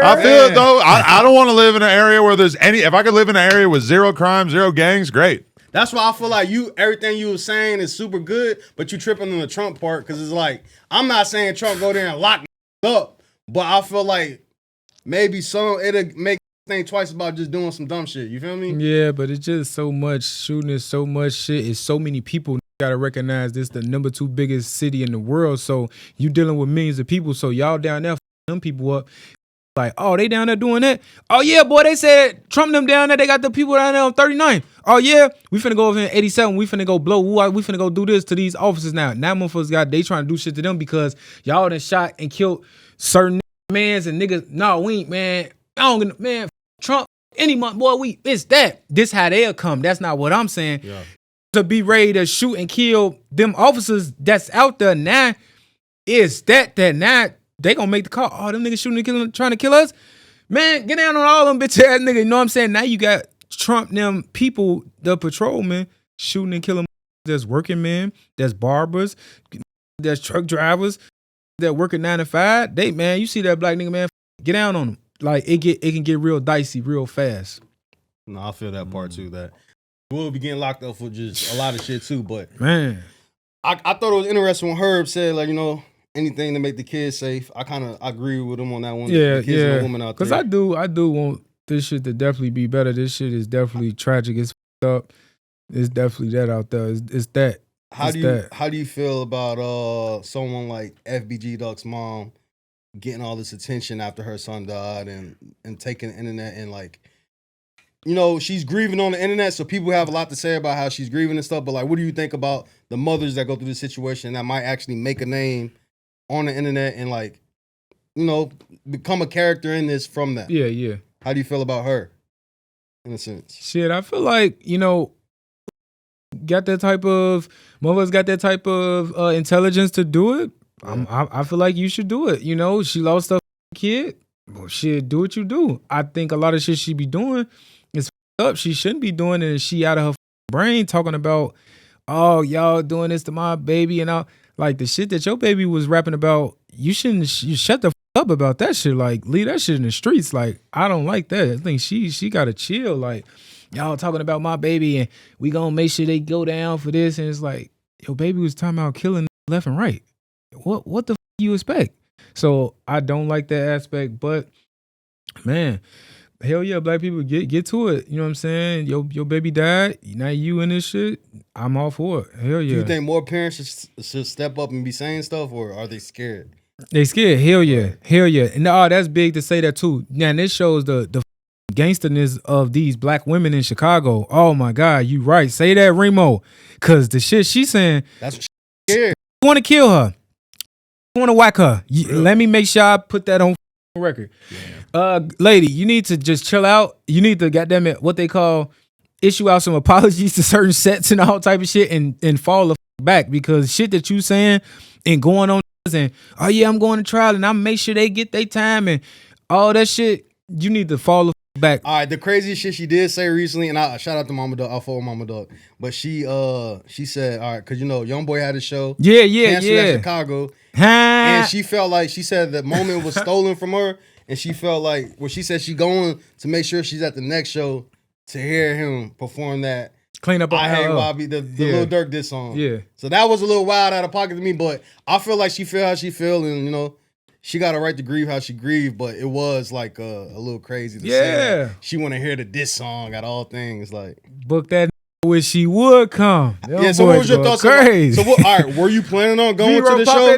I feel it though. I don't want to live in an area where there's any. If I could live in an area with zero crime, zero gangs, great. That's why I feel like everything you were saying is super good, but you tripping on the Trump part because it's like I'm not saying Trump go there and lock up, but I feel like maybe it'll make think twice about just doing some dumb shit. You feel me? Yeah, but it's just so much shooting, is so much shit. It's so many people. Gotta recognize this the number 2 biggest city in the world. So you dealing with millions of people. So y'all down there them people up. Like, oh, they down there doing that? Oh, yeah, boy, they said Trump them down there. They got the people down there on 39. Oh, yeah, we finna go over here in 87. We finna go blow. We finna go do this to these officers now. Now motherfuckers they trying to do shit to them because y'all done shot and killed certain mans and niggas. No, we ain't, man. I don't get, man, Trump, any month, boy, it's that. This how they'll come. That's not what I'm saying. Yeah. To be ready to shoot and kill them officers that's out there now, is that now they gonna make the call. Oh, them niggas shooting and killing, trying to kill us. Man, get down on all them bitch ass niggas. You know what I'm saying? Now you got Trump, them people, the patrolmen, shooting and killing. There's working men, there's barbers, there's truck drivers that working 9 to 5. They, man, you see that black nigga, man, get down on them. Like it can get real dicey real fast. No, I feel that part too. That we'll be getting locked up for just a lot of shit too. But man, I thought it was interesting when Herb said, like, you know, anything to make the kids safe. I agree with him on that one. Yeah, the kids and the woman out there. Because I do want this shit to definitely be better. This shit is definitely tragic. It's up. It's definitely that out there. It's that. How do you feel about someone like FBG Duck's mom getting all this attention after her son died and taking the internet and, like, you know, she's grieving on the internet, so people have a lot to say about how she's grieving and stuff, but, like, what do you think about the mothers that go through this situation that might actually make a name on the internet and, like, you know, become a character in this from that? Yeah. How do you feel about her, in a sense? Shit, I feel like, you know, mothers got that type of intelligence to do it. Yeah. I feel like you should do it. You know, she lost her kid. Well, shit, do what you do. I think a lot of shit she be doing is up. She shouldn't be doing it. And she out of her brain talking about, oh, y'all doing this to my baby and all. Like the shit that your baby was rapping about, you shut the up about that shit. Like, leave that shit in the streets. Like, I don't like that. I think she gotta chill. Like, y'all talking about my baby and we gonna make sure they go down for this. And it's like, your baby was talking about killing left and right. What the you expect? So I don't like that aspect, but man, hell yeah, black people get to it. You know what I'm saying? Your baby died. Now you in this shit. I'm all for it. Hell yeah. Do you think more parents should step up and be saying stuff, or are they scared? They scared. Hell yeah. Hell yeah. And that's big to say that too. Now, and this shows the gangsterness of these black women in Chicago. Oh my God, you right. Say that, Remo. Cause the shit she's saying, that's what she's scared. You want to kill her. You want to whack her. Let me make sure I put that on record. Yeah. Lady, you need to just chill out. You need to, goddamn it, what they call, issue out some apologies to certain sets and all type of shit and fall the back, because shit that you saying and going on and, oh yeah, I'm going to trial and I'm make sure they get their time and all that shit, you need to fall the back. All right, the craziest shit she did say recently, and I shout out to Mama Dog, I'll follow Mama Dog, but she said, all right, because you know, Youngboy had a show. Canceled at Chicago. And she felt like, she said the moment was stolen from her, and she felt like, well, she said she going to make sure she's at the next show to hear him perform that. Clean up. I Hate Bobby, the Lil Durk diss song. Yeah. So that was a little wild out of pocket to me, but I feel like she feel how she feel, and you know, she got a right to grieve how she grieved, but it was like a little crazy to say that she want to hear the diss song at all things. Like, book that wish she would come. Yeah, so what was your thoughts? Crazy. So what? All right, were you planning on going to the show?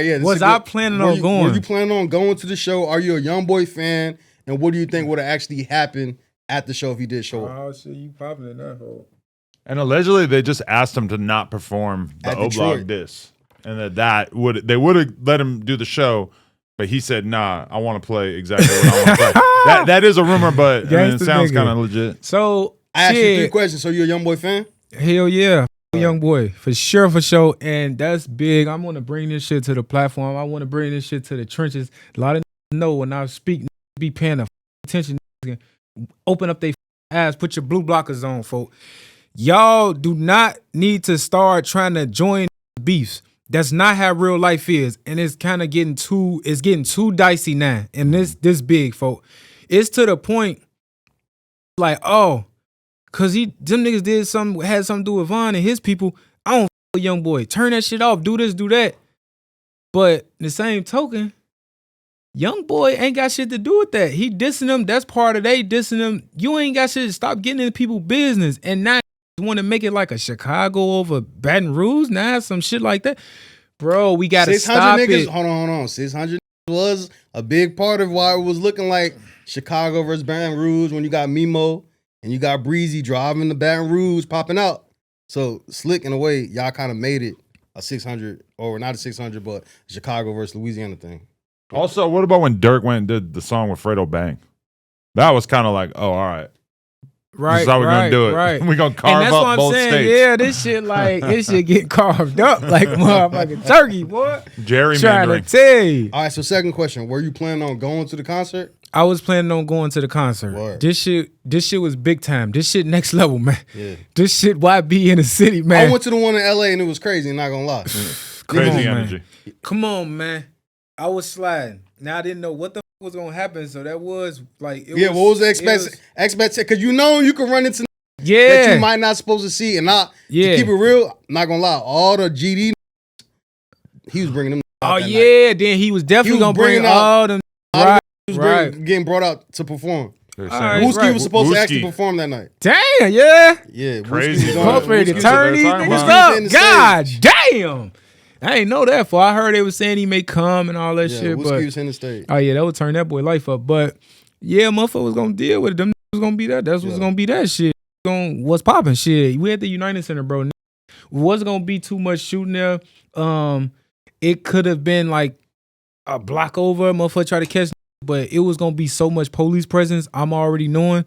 Yeah. Was I planning on going? Were you planning on going to the show? Are you a Youngboy fan? And what do you think would have actually happened at the show if he did show up? Oh shit, you popping in that hole. And allegedly, they just asked him to not perform the O-Block diss, and they would have let him do the show. But he said, nah, I want to play exactly what I want to play. That is a rumor, but I mean, it sounds kind of legit. So, I asked you 3 questions. So, you're a Youngboy fan? Hell yeah. Youngboy. For sure. And that's big. I want to bring this shit to the platform. I want to bring this shit to the trenches. A lot of know when I speak, be paying attention. Open up their eyes. Put your blue blockers on, folks. Y'all do not need to start trying to join beefs. That's not how real life is. And it's kind of getting too dicey now. And this big, folk. It's to the point like, oh, cause them niggas had something to do with Von and his people. I don't f with Youngboy. Turn that shit off. Do this, do that. But the same token, Youngboy ain't got shit to do with that. He dissing them. That's part of they dissing them. You ain't got shit to stop getting in people's business. And now want to make it like a Chicago over Baton Rouge, now some shit like that. Bro, we got to stop niggas, it. Hold on. 600 was a big part of why it was looking like Chicago versus Baton Rouge when you got Mimo and you got Breezy driving the Baton Rouge popping out. So Slick, in a way, y'all kind of made it a 600, or not a 600, but Chicago versus Louisiana thing. Also, what about when Dirk went and did the song with Fredo Bang? That was kind of like, oh, all right. Right, this is how we're gonna do it. Right. We're gonna carve up both states. Yeah, this shit get carved up like motherfucking turkey, boy. Gerrymandering. Trying to tell you. All right, so second question. Were you planning on going to the concert? I was planning on going to the concert. Word. This shit was big time. This shit next level, man. Yeah. This shit YB in the city, man. I went to the one in LA and it was crazy, not gonna lie. Crazy on, energy. Come on, man. I was sliding. Now I didn't know what the was gonna happen, so that was like what was the expectation? Because you can run into that you might not supposed to see, and not to keep it real, not gonna lie, all the GD he was bringing them. Oh yeah, night. Then he was definitely gonna bring all them. Getting brought out to perform. Right, Wooski was supposed to actually perform that night. Damn, yeah, crazy. Both ready to turn these niggas up. God damn. I ain't know that for. I heard they was saying he may come and all that shit. But was in the stage. Oh yeah, that would turn that boy life up. But yeah, motherfucker was gonna deal with it. Them was gonna be that. That's what's gonna be that shit. What's popping shit? We at the United Center, bro. Wasn't gonna be too much shooting there. It could have been like a block over. Motherfucker try to catch, but it was gonna be so much police presence. I'm already knowing.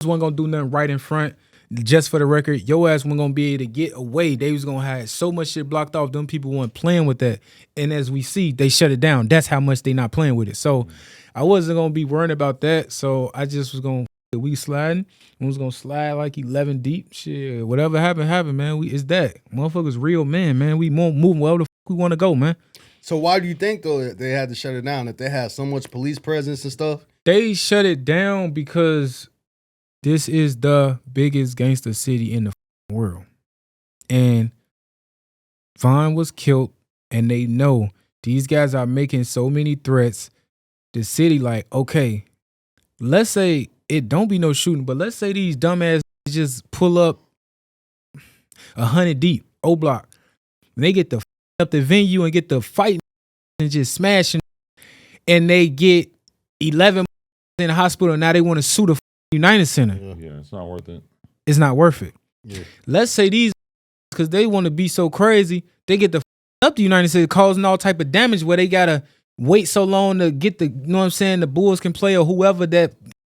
Wasn't gonna do nothing right in front. Just for the record, your ass wasn't gonna be able to get away. They was gonna have so much shit blocked off. Them people weren't playing with that. And as we see, they shut it down. That's how much they not playing with it. So I wasn't gonna be worrying about that. So I just was gonna we sliding. We was gonna slide like 11 deep. Shit, whatever happened, man. It's that. Motherfuckers real men, man. We moving wherever the fuck we wanna go, man. So why do you think though that they had to shut it down? That they had so much police presence and stuff? They shut it down because this is the biggest gangster city in the world. And Von was killed, and they know these guys are making so many threats. The city like, okay, let's say it don't be no shooting, but let's say these dumbass just pull up 100 deep, O-block. And they get the up the venue and get the fighting and just smashing. And they get 11 in the hospital, and now they want to sue the United Center. Yeah, it's not worth it. It's not worth it. Yeah. Let's say these, because they want to be so crazy, they get the up the United States, causing all type of damage where they gotta wait so long to get the, you know what I'm saying, the Bulls can play or whoever that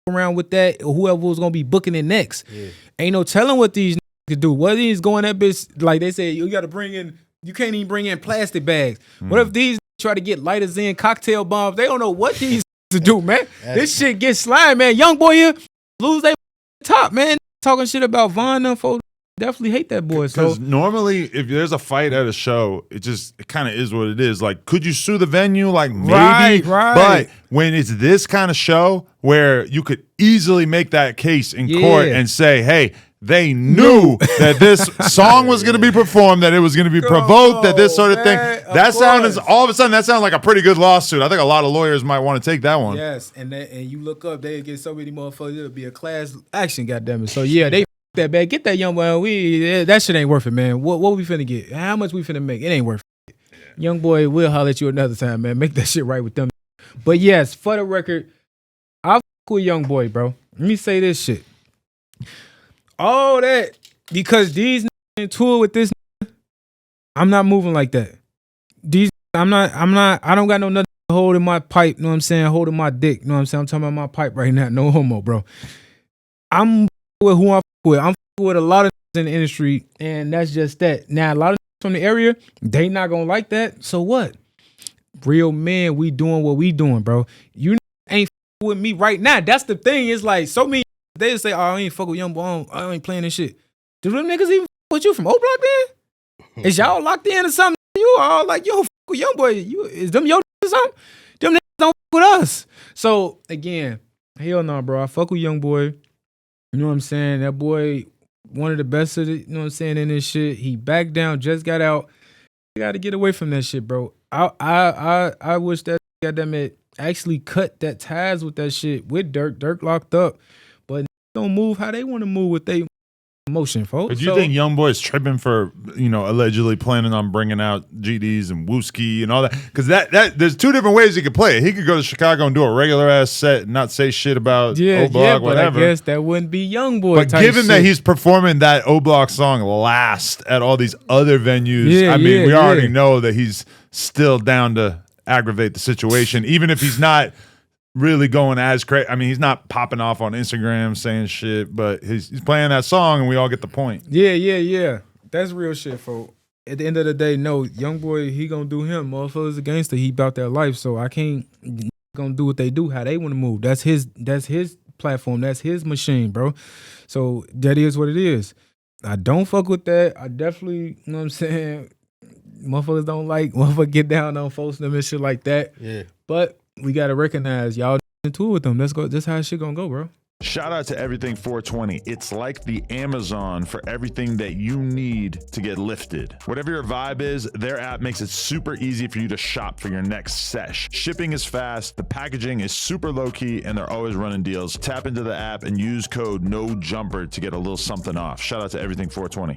around with that, or whoever was gonna be booking it next. Yeah. Ain't no telling what these could do. What these going that bitch, like they say, you gotta bring in, you can't even bring in plastic bags. What if these try to get lighters in, cocktail bombs? They don't know what these to do, man. This shit gets slime, man. Youngboy here lose they top, man. Talking shit about Von and folks definitely hate that boy. Because so normally if there's a fight at a show, it kind of is what it is. Like, could you sue the venue? Like, maybe. Right. But when it's this kind of show where you could easily make that case in court and say, hey, they knew that this song was going to be performed, that it was going to be provoked, that this sort of thing. That sounds, all of a sudden, that sounds like a pretty good lawsuit. I think a lot of lawyers might want to take that one. Yes, and you look up, they get so many motherfuckers, it'll be a class action, goddammit. So yeah, they that bad. Get that young boy. That shit ain't worth it, man. What we finna get? How much we finna make? It ain't worth it. Youngboy will holler at you another time, man. Make that shit right with them. But yes, for the record, I fuck with Youngboy, bro. Let me say this shit. All that because these in tour with this, I'm not moving like that. I don't got no nothing holding my pipe, you know what I'm saying? Holding my dick, you know what I'm saying? I'm talking about my pipe right now. No homo, bro. I'm with who I'm with. I'm with a lot of in the industry, and that's just that. Now, a lot of from the area, they not gonna like that. So what? Real men, we doing what we doing, bro. You ain't with me right now. That's the thing. It's like so many. They say, "Oh, I ain't fuck with Youngboy. I ain't playing this shit." Do them niggas even with you from O Block then? Is y'all locked in or something? you all like, yo, fuck with Youngboy. You is them your or something? Them niggas don't fuck with us. So again, hell no, bro. I fuck with Youngboy. You know what I'm saying? That boy, one of the best of the, you know what I'm saying, in this shit. He backed down, just got out. You gotta get away from that shit, bro. I wish that goddamn it actually cut that ties with that shit with Dirk. Dirk locked up. But don't move how they want to move with they emotion, folks. But do you think Youngboy's tripping for, allegedly planning on bringing out GDs and Wooski and all that? Because that there's two different ways he could play it. He could go to Chicago and do a regular ass set and not say shit about O-Block, whatever. But I guess that wouldn't be Youngboy. But given that he's performing that O-Block song last at all these other venues, we already know that he's still down to aggravate the situation, even if he's not really going as crazy. I mean, he's not popping off on Instagram saying shit, but he's playing that song, and we all get the point. Yeah. That's real shit, folks. At the end of the day, no, Youngboy, he gonna do him. Motherfuckers a gangster. He about that life, so I can't gonna do what they do, how they want to move. That's his platform. That's his machine, bro. So that is what it is. I don't fuck with that. I definitely, you know what I'm saying. Motherfuckers don't like motherfuckers get down on folks them and shit like that. Yeah, but we gotta recognize y'all into it with them. Let's go. This how shit gonna go, bro. Shout out to Everything 420. It's like the Amazon for everything that you need to get lifted. Whatever your vibe is, their app makes it super easy for you to shop for your next sesh. Shipping is fast, the packaging is super low key, and they're always running deals. Tap into the app and use code NOJUMPER to get a little something off. Shout out to Everything 420.